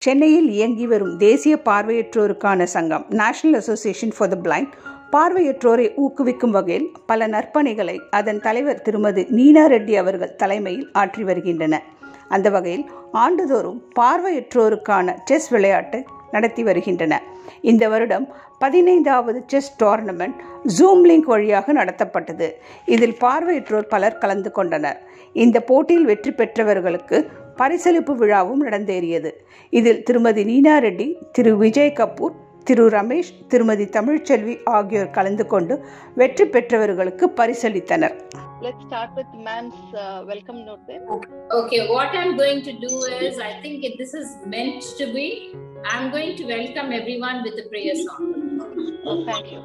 சென்னையில் இயங்கி வரும் தேசிய பார்வையற்றோருக்கான சங்கம் national association for the blind பார்வையற்றோரை ஊக்குவிக்கும் வகையில் பல நற்பணிகளை அதன் தலைவர் திருமதி நீனா ரெட்டி அவர்கள் தலைமையில் ஆற்றி வருகின்றன. அந்த வகையில் ஆண்டுதோறும் பார்வையற்றோருக்கான செஸ் விளையாட்டை நடத்தி வருகின்றன. இந்த வருடம் 15வது செஸ் டோர்னமெண்ட் ஜூம் லிங்க் வழியாக நடத்தப்பட்டது. இதில் பார்வையற்றோர் பலர் கலந்து கொண்டனர். இந்த போட்டியில் வெற்றி பெற்றவர்களுக்கு பரிசளிப்பு விழாவும் நடந்தேறியது. இதில் திருமதி நீனா ரெட்டி, திரு விஜய் கபூர், திரு ரமேஷ், திருமதி தமிழ்ச்செல்வி ஆகியோர் கலந்து கொண்டு வெற்றி பெற்றவர்களுக்கு பரிசளித்தனர். Let's start with ma'am's welcome note then. Okay, what I'm going to do is, I think this is meant to be, I'm going to welcome everyone with a prayer song. Oh, thank you.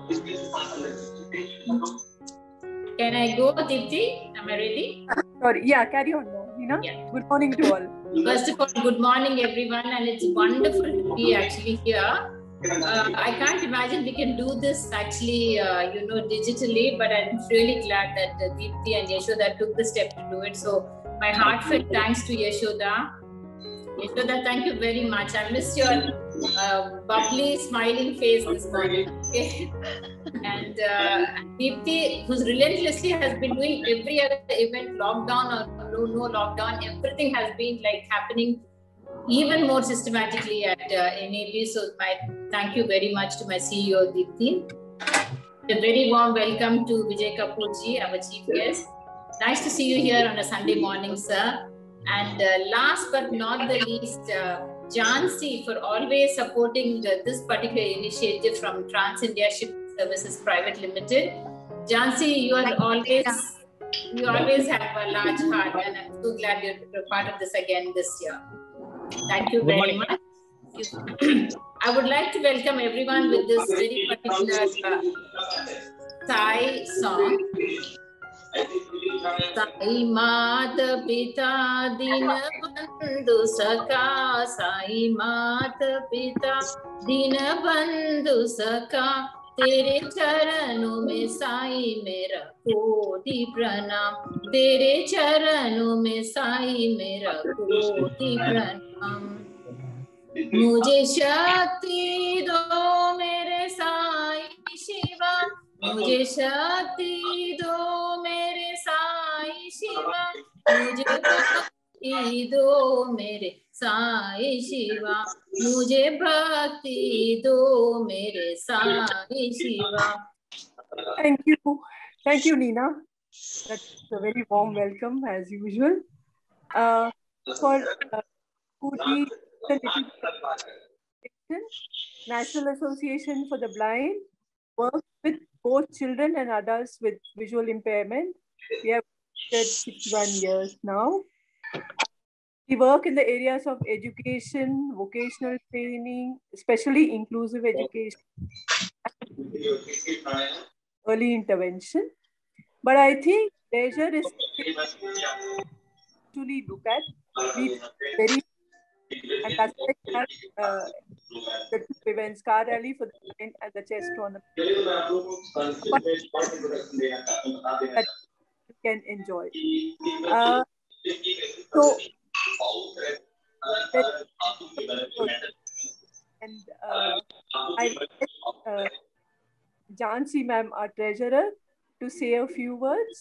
Can I go, Deepti? Am I ready? Sorry, yeah, carry on now, Neena. Yeah. Good morning to all. First of all, good morning everyone, and it's wonderful to be actually here. I can't imagine we can do this actually, digitally, but I'm really glad that Deepti and Yashoda took the step to do it. So my heartfelt thanks to Yashoda. Yashoda, thank you very much. I missed your bubbly, smiling face this morning. Okay? And Deepti, who relentlessly has been doing every other event, lockdown or no lockdown, everything has been like happening even more systematically at NAB. So my thank you very much to my CEO Deepti. A very warm welcome to Vijay Kapoor ji, our chief guest. Nice to see you here on a Sunday morning, sir. And last but not the least, Jhansi, for always supporting this particular initiative from Trans India Shipping Services Private Limited. Jhansi, you always have a large heart, and I'm so glad you're part of this again this year. Thank you very much. I would like to welcome everyone with this very particular Sai song. Sai Mata Pita Dina Bandhu Saka, Sai Mata Pita Dina Bandhu Saka, तेरे चरणों में साई मेरा कोटि प्रणाम, तेरे चरणों में साई मेरा कोटि प्रणाम। मुझे शक्ति दो मेरे साई शिवा, मुझे शक्ति दो मेरे साई शिवा, मुझे भक्ति दो मेरे साई शिवा, मुझे भक्ति दो मेरे Sai Shiva. Thank you, Neena. That's a very warm welcome as usual. For Kuti National Association for the Blind works with both children and adults with visual impairment. We have worked 61 years now. We work in the areas of education, vocational training, especially inclusive education, early intervention. But I think leisure is to look at. We very and that's like the two events, car rally for the blind and the chess tournament that you can enjoy. I Jhansi ma'am, our treasurer, to say a few words.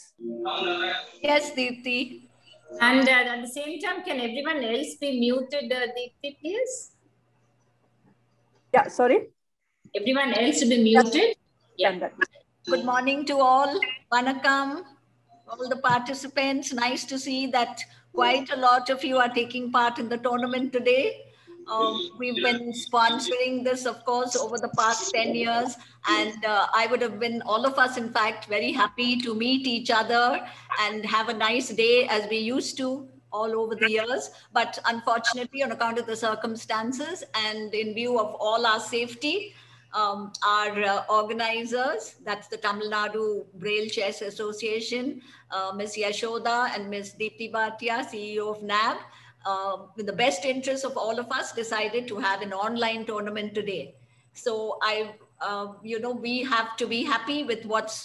Yes, Deepti. And at the same time, can everyone else be muted, Deepti, please? Yeah, sorry? Everyone else to be muted? Yeah. Good morning to all. Vanakkam, all the participants. Nice to see that quite a lot of you are taking part in the tournament today. We've been sponsoring this, of course, over the past 10 years. And I would have been, all of us, in fact, very happy to meet each other and have a nice day as we used to all over the years. But unfortunately, on account of the circumstances and in view of all our safety, our organizers, that's the Tamil Nadu Braille Chess Association, Ms. Yashoda and Ms. Deepti Bhatia, CEO of NAB, with the best interest of all of us, decided to have an online tournament today. So we have to be happy with what's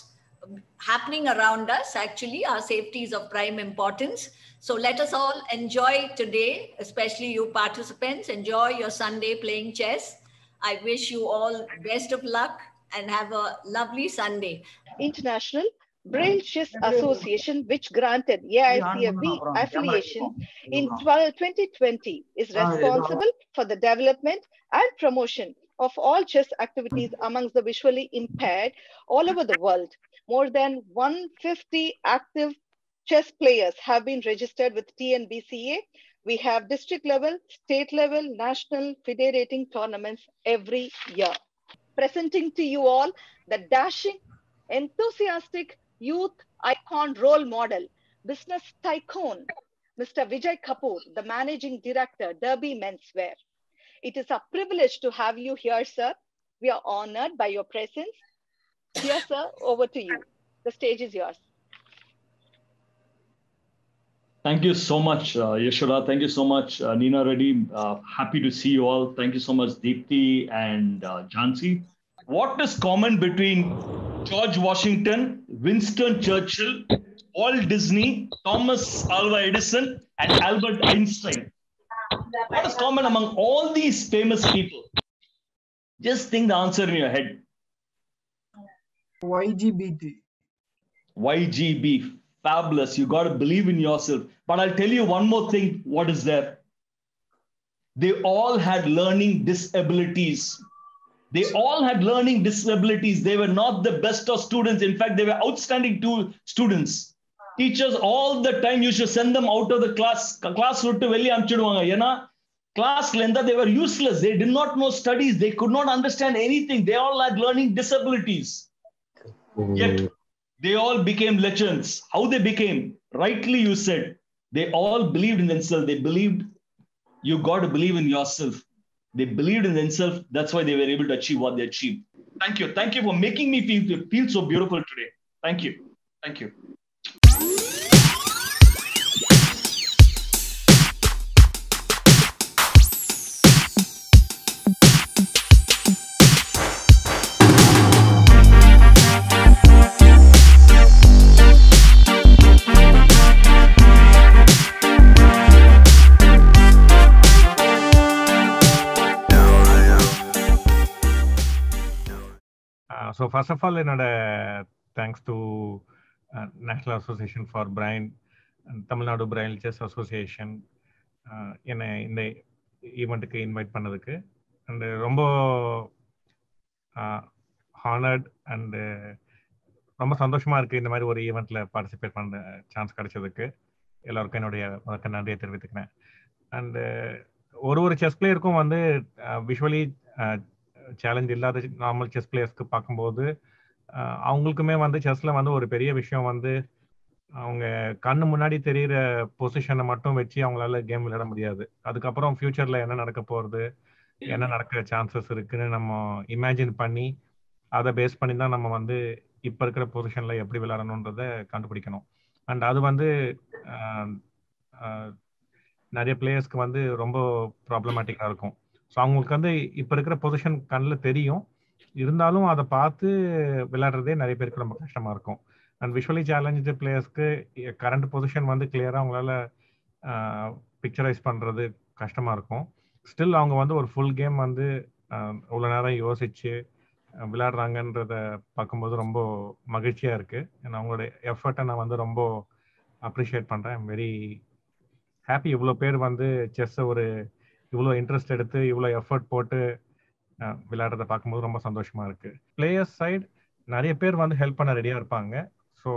happening around us. Actually, our safety is of prime importance. So let us all enjoy today, especially you participants, enjoy your Sunday playing chess. I wish you all best of luck and have a lovely Sunday. International Braille Chess Association, which granted AICFB affiliation in 2020, is responsible for the development and promotion of all chess activities amongst the visually impaired all over the world. More than 150 active chess players have been registered with TNBCA. We have district level, state level, national FIDE rating tournaments every year. Presenting to you all the dashing, enthusiastic youth icon role model, business tycoon, Mr. Vijay Kapoor, the managing director, Derby Menswear. It is a privilege to have you here, sir. We are honored by your presence. Here, sir, over to you. The stage is yours. Thank you so much, Yashoda. Thank you so much, Neena Reddy. Happy to see you all. Thank you so much, Deepthi and Jhansi. What is common between George Washington, Winston Churchill, Walt Disney, Thomas Alva Edison, and Albert Einstein? What is common among all these famous people? Just think the answer in your head. YGBT. YGB. Fabulous. You got to believe in yourself. But I'll tell you one more thing. What is there? They all had learning disabilities. They all had learning disabilities. They were not the best of students. In fact, they were outstanding students. Teachers all the time used to send them out of the class. Class they were useless. They did not know studies. They could not understand anything. They all had learning disabilities. Yet they all became legends. How they became? Rightly you said. They all believed in themselves. They believed you got to believe in yourself. They believed in themselves. That's why they were able to achieve what they achieved. Thank you. Thank you for making me feel so beautiful today. Thank you. Thank you. So first of all, thanks to National Association for Braille and Tamil Nadu Braille Chess Association இந்த ஈவெண்ட்டுக்கு invite பண்ணதுக்கு and ரொம்ப honoured and ரொம்ப சந்தோஷமாக இருக்குது இந்த மாதிரி ஒரு ஈவெண்ட்டில் பார்ட்டிசிபேட் பண்ண சான்ஸ் கிடைச்சதுக்கு எல்லோருக்கும் என்னுடைய முதற்க நன்றியை தெரிவித்துக்கிறேன். அண்டு ஒரு செஸ் பிளேயருக்கும் வந்து விஷுவலி சேலஞ்ச் இல்லாத நார்மல் செஸ் பிளேயர்ஸ்க்கு பார்க்கும்போது அவங்களுக்குமே வந்து செஸ்ல வந்து ஒரு பெரிய விஷயம் வந்து அவங்க கண்ணு முன்னாடி தெரிகிற பொசிஷனை மட்டும் வச்சு அவங்களால கேம் விளையாட முடியாது. அதுக்கப்புறம் ஃபியூச்சர்ல என்ன நடக்க போகிறது, என்ன நடக்கிற சான்சஸ் இருக்குன்னு நம்ம இமேஜின் பண்ணி அதை பேஸ் பண்ணி தான் நம்ம வந்து இப்போ இருக்கிற பொசிஷன்ல எப்படி விளையாடணுன்றத கண்டுபிடிக்கணும். அண்ட் அது வந்து நிறைய பிளேயர்ஸ்க்கு வந்து ரொம்ப ப்ராப்ளமேட்டிக்காக இருக்கும். ஸோ அவங்களுக்கு வந்து இப்போ இருக்கிற பொசிஷன் கண்ணில் தெரியும், இருந்தாலும் அதை பார்த்து விளையாடுறதே நிறைய பேருக்கு ரொம்ப கஷ்டமாக இருக்கும். அண்ட் விஷுவலி சேலஞ்சு பிளேயர்ஸ்க்கு கரண்ட் பொசிஷன் வந்து கிளியராக அவங்களால பிக்சரைஸ் பண்ணுறது கஷ்டமாக இருக்கும். ஸ்டில் அவங்க வந்து ஒரு ஃபுல் கேம் வந்து இவ்வளோ நேரம் யோசிச்சு விளையாடுறாங்கன்றத பார்க்கும்போது ரொம்ப மகிழ்ச்சியாக இருக்குது. அவங்களோட எஃபர்ட்டை நான் வந்து ரொம்ப அப்ரிஷியேட் பண்ணுறேன். I'm very happy. இவ்வளோ பேர் வந்து செஸ்ஸை ஒரு இவ்வளோ இன்ட்ரெஸ்ட் எடுத்து இவ்வளோ எஃபர்ட் போட்டு விளையாடுறத பார்க்கும்போது ரொம்ப சந்தோஷமாக இருக்குது. பிளேயர்ஸ் சைடு நிறைய பேர் வந்து ஹெல்ப் பண்ண ரெடியாக இருப்பாங்க. ஸோ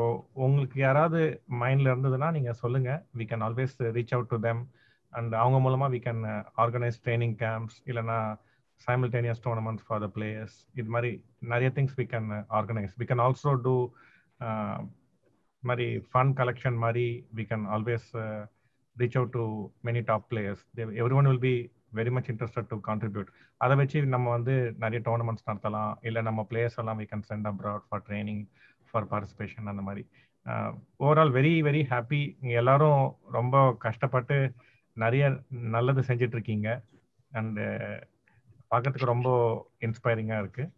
உங்களுக்கு யாராவது மைண்டில் இருந்ததுன்னா நீங்கள் சொல்லுங்கள். We can always reach out to them and அவங்க மூலமாக we can organise training camps இல்லைனா simultaneous tournaments for the players. இது மாதிரி நிறைய things we can organise. We can also do மாதிரி ஃபன் கலெக்ஷன் மாதிரி we can always reach out to many top players. Everyone will be very much interested to contribute. அதை வச்சு நம்ம வந்து நிறைய டோர்னமெண்ட்ஸ் நடத்தலாம். இல்லை நம்ம பிளேயர்ஸ் எல்லாம் we can send abroad for training, for participation. அந்த மாதிரி ஓவரால் வெரி வெரி ஹாப்பி. நீங்கள் எல்லாரும் ரொம்ப கஷ்டப்பட்டு நிறைய நல்லது செஞ்சுட்டு இருக்கீங்க அண்டு பார்க்கறதுக்கு ரொம்ப இன்ஸ்பைரிங்காக இருக்குது.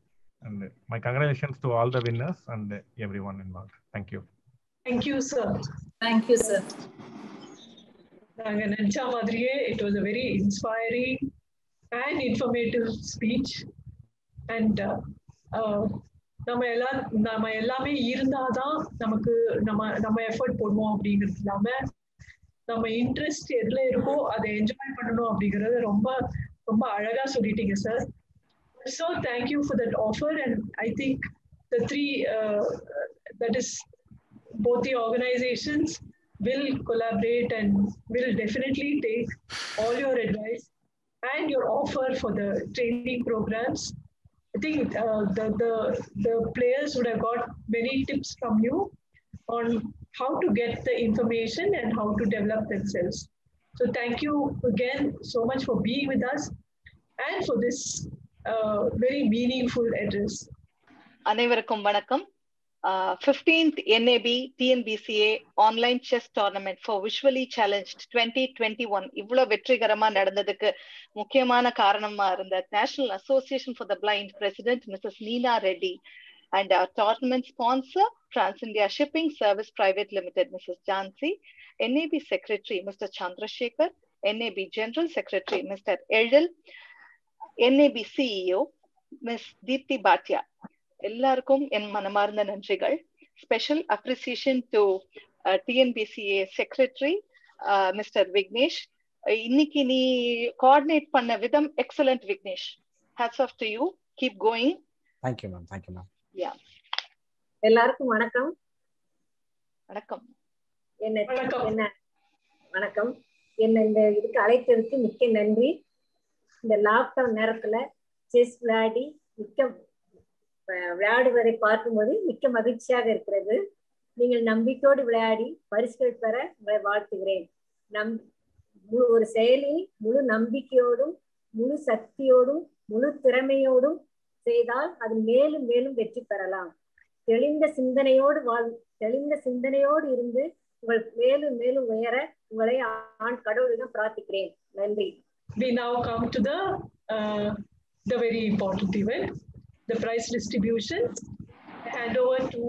And my congratulations to all the winners and every one involve. Thank you. Thank you, sir. Thank you, sir. It was a very inspiring and informative speech. And நம்ம எல்லாமே இருந்தாதான் நமக்கு நம்ம எஃபர்ட் போடுவோம் அப்படிங்கிறது இல்லாம நம்ம இன்ட்ரெஸ்ட் எதுல இருக்கோ அதை என்ஜாய் பண்ணணும் அப்படிங்கறது ரொம்ப ரொம்ப அழகா சொல்லிட்டீங்க sir. So thank you for that offer, and I think the three that is both the organizations will collaborate and will definitely take all your advice and your offer for the training programs. I think the players would have got many tips from you on how to get the information and how to develop themselves. So thank you again so much for being with us and for this very meaningful address. அனைவருக்கும் வணக்கம். 15th NAB TNBCA online chess tournament for visually challenged 2021 இவ்வளவு வெற்றிகரமா நடந்ததுக்கு முக்கியமான காரணமா இருந்த National Association for the Blind President Mrs. Neena Reddy and our tournament sponsor Trans-India Shipping Service Private Limited Mrs. Jhansi, NAB Secretary Mr. Chandrasekhar, NAB General Secretary Mr. Eldil, NAB CEO Ms. Deepthi Bhatia. எல்லாருக்கும் என் மனமார்ந்த நன்றிகள். Special appreciation to TNBCA secretary mister Vignesh. இன்னைக்கு நீ coordinate பண்ண விதம் excellent Vignesh. Hats off to you. Keep going. Thank you ma'am. Thank you ma'am. Yeah. எல்லாருக்கும் வணக்கம். வணக்கம். வணக்கம். என்ன இந்த இதுக்கு அழைத்ததுக்கு மிக்க நன்றி. இந்த லாக்டவுன் நேரத்துல செஸ் விளையாடுவதை பார்க்கும்போது மிக்க மகிழ்ச்சியாக இருக்கிறது. நீங்கள் நம்பிக்கையோடு விளையாடி பரிசுகள் பெற உங்களை வாழ்த்துகிறேன். ஒரு செயலை முழு நம்பிக்கையோடும் முழு சக்தியோடும் முழு திறமையோடும் செய்தால் அது மேலும் மேலும் வெற்றி பெறலாம். தெளிந்த சிந்தனையோடு இருந்து உங்கள் மேலும் மேலும் உயர உங்களை கடவுளிடம் பிரார்த்திக்கிறேன். நன்றி. We now come to the very important event, the prize distribution. I hand over to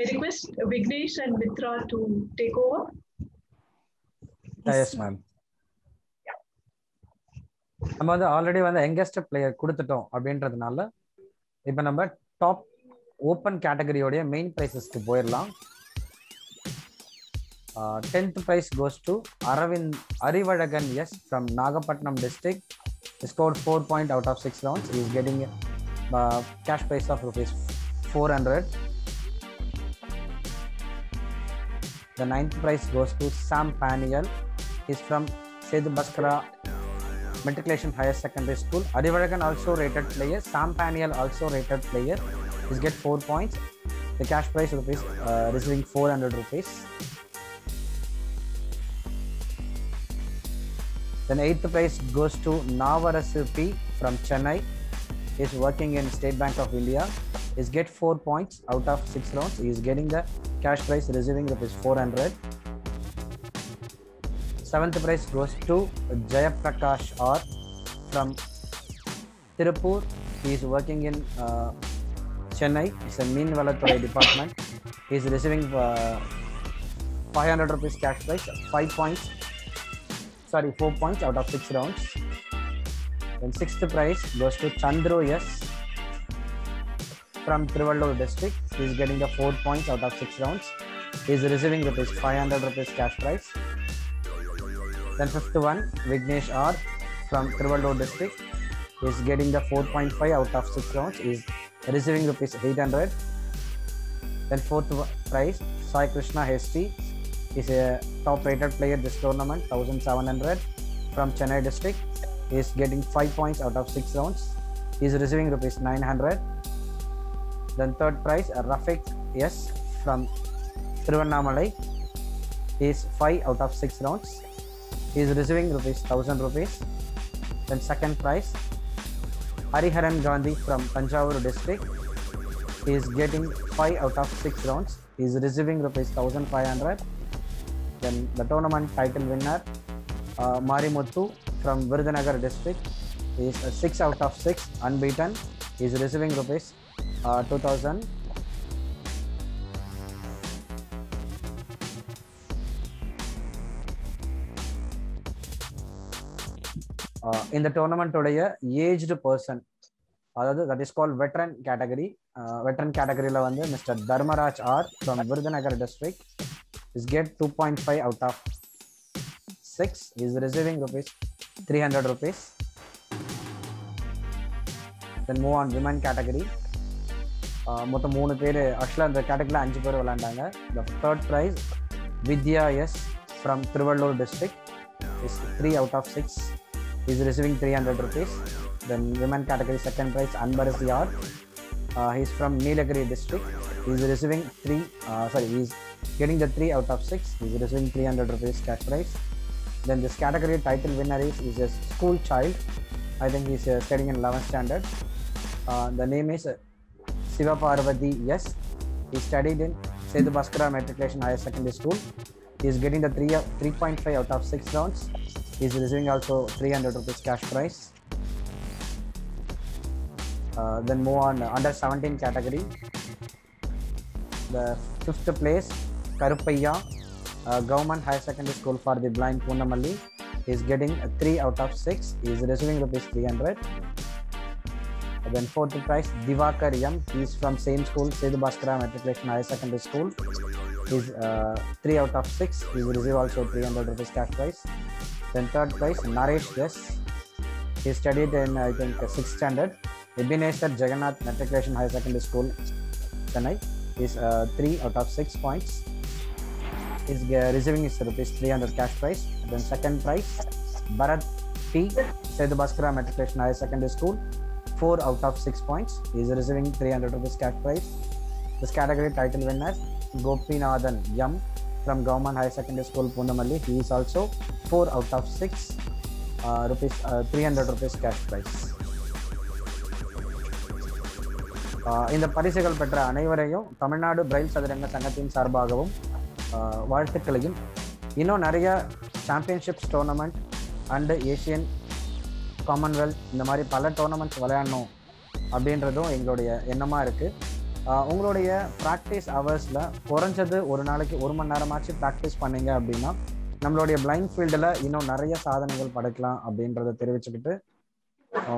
I request Vignesh and Mitra to take over. Yes ma'am. நம்ம வந்து ஆல்ரெடி வந்து யங்கஸ்ட் பிளேயர் கொடுத்துட்டோம் அப்படின்றதுனால இப்போ நம்ம டாப் ஓப்பன் கேட்டகரியோடைய மெயின் ப்ரைஸஸ்க்கு போயிடலாம். 10th prize goes to Arivalagan S from Nagapattinam district. He scored 4 points out of 6 rounds. He is getting a cash prize of ₹400. The 9th prize goes to Sam Paniel. He is from Sethu Baskara Matriculation Higher Secondary School. Arivalagan also rated player. Sam Paniel also rated player. He gets 4 points. The cash prize receiving ₹400. Then 8th prize goes to Navarasu P from Chennai. He is working in State Bank of India. He gets 4 points out of 6 rounds. He is getting the cash prize receiving ₹400. 7th prize goes to Jayaprakash R from Tirupur. He is working in Chennai. It's a Meen Valathurai department. He is receiving ₹500 cash prize, 4 points out of 6 rounds. Then 6th prize goes to Chandru S from Trivallur district. He is getting the 4 points out of 6 rounds. He is receiving ₹500 cash prize. Then 5th one, Vignesh R from Trivallur district. He is getting the 4.5 out of 6 rounds. He is receiving ₹800. Then 4th prize, Sai Krishna HT. He is a top rated player this tournament, 1700 from Chennai district. He is getting 5 points out of 6 rounds. He is receiving ₹900. Then 3rd prize, Rafiq S from Tiruvannamalai. He is 5 out of 6 rounds. He is receiving ₹1000. Then 2nd prize, Hariharan Gandhi from Tanjavur district. He is getting 5 out of 6 rounds. He is receiving ₹1500. Then the tournament title winner, Marimuthu from Virudhunagar district. He is 6 out of 6 unbeaten. He is receiving ₹2000. In the tournament today, aged person, that is called veteran category. Veteran category la vandu Mr. Dharmaraj R from Virudhunagar district is get 2.5 out of 6. He is receiving rupees 300 rupees. Then move on women category. மொத்தம் 3 பேர் ஆக்சுவலாக அந்த கேட்டகரியில் 5 பேர் விளையாண்டாங்க. The third prize Vidya S from Trivandrum district is 3 out of 6. He is receiving 300 rupees. Then women category second prize Anbarasi R. He is from Nilagiri district. He is receiving he is getting the 3 out of 6. He is receiving 300 rupees cash prize. Then this category title winner is a school child. I think he is studying in 11th standard. The name is Siva Parvati S. He studied in Sethu Bhaskara Matriculation Higher Secondary School. He is getting the 3.5 out of 6 rounds. He is receiving also 300 rupees cash prize. Then move on under 17 category. The 5th place Karupaya Government Higher Secondary School for the Blind Punamalli. He is getting 3 out of 6. He is receiving rupees 300. Then 4th prize Divakar M. He is from same school Sethu Bhaskara Matriculation Higher Secondary School. He is 3 out of 6. He will receive also 300 rupees cash prize. Then 3rd prize Naresh S. He studied in I think 6th standard Ebenezer Jagannath Matriculation Higher Secondary School Chennai. He is 3 out of 6 points. He is receiving his rupees 300 cash prize. Then 2nd prize Bharat T. Sethu Bhaskara Matriculation Higher Secondary School. 4 out of 6 points. He is receiving 300 rupees cash prize. This category title winner Gopinathan Yam from Government Higher Secondary School Punamalli. He is also 4 out of 6 300 rupees cash prize. இந்த பரிசுகள் பெற்ற அனைவரையும் Tamil Nadu Braille சதுரங்க சங்கத்தின் சார்பாகவும் வாழ்த்துக்களையும் இன்னும் நிறைய championships tournament and Asian Commonwealth இந்த மாதிரி பல டோர்னமெண்ட்ஸ் விளையாடணும் அப்படின்றதும் எங்களுடைய எண்ணமாக இருக்குது. உங்களுடைய ப்ராக்டிஸ் ஹவர்ஸில் குறைஞ்சது ஒரு நாளைக்கு 1 மணி நேரமாச்சு ப்ராக்டிஸ் பண்ணீங்க அப்படின்னா நம்மளுடைய பிளைண்ட் ஃபீல்டில் இன்னும் நிறைய சாதனைகள் படைக்கலாம் அப்படின்றத தெரிவிச்சுக்கிட்டு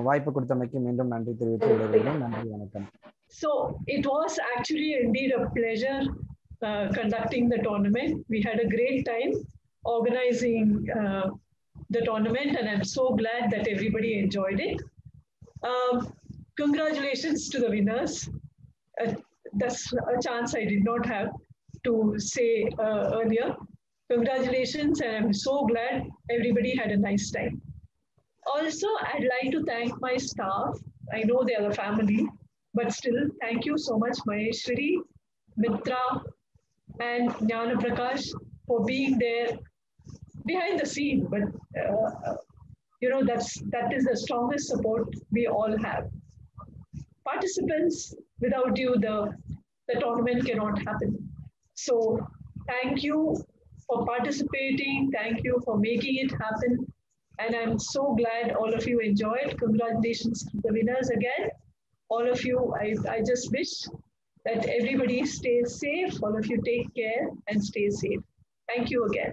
வாய்ப்பு கொடுத்தமைக்கு மீண்டும் நன்றி தெரிவித்து விடுகிறேன். நன்றி, வணக்கம். So it was actually indeed a pleasure conducting the tournament. We had a great time organizing the tournament, and I'm so glad that everybody enjoyed it. Congratulations to the winners. That's a chance I did not have to say earlier. Congratulations, and I'm so glad everybody had a nice time. Also, I'd like to thank my staff. I know they are a family, but still, thank you so much, Maheshwari, Mitra, and Jnana Prakash for being there behind the scene. But that is the strongest support we all have. Participants, without you, the tournament cannot happen. So, thank you for participating. Thank you for making it happen. And I'm so glad all of you enjoyed. Congratulations to the winners again. All of you, I just wish that everybody stays safe. All of you take care and stay safe. Thank you again.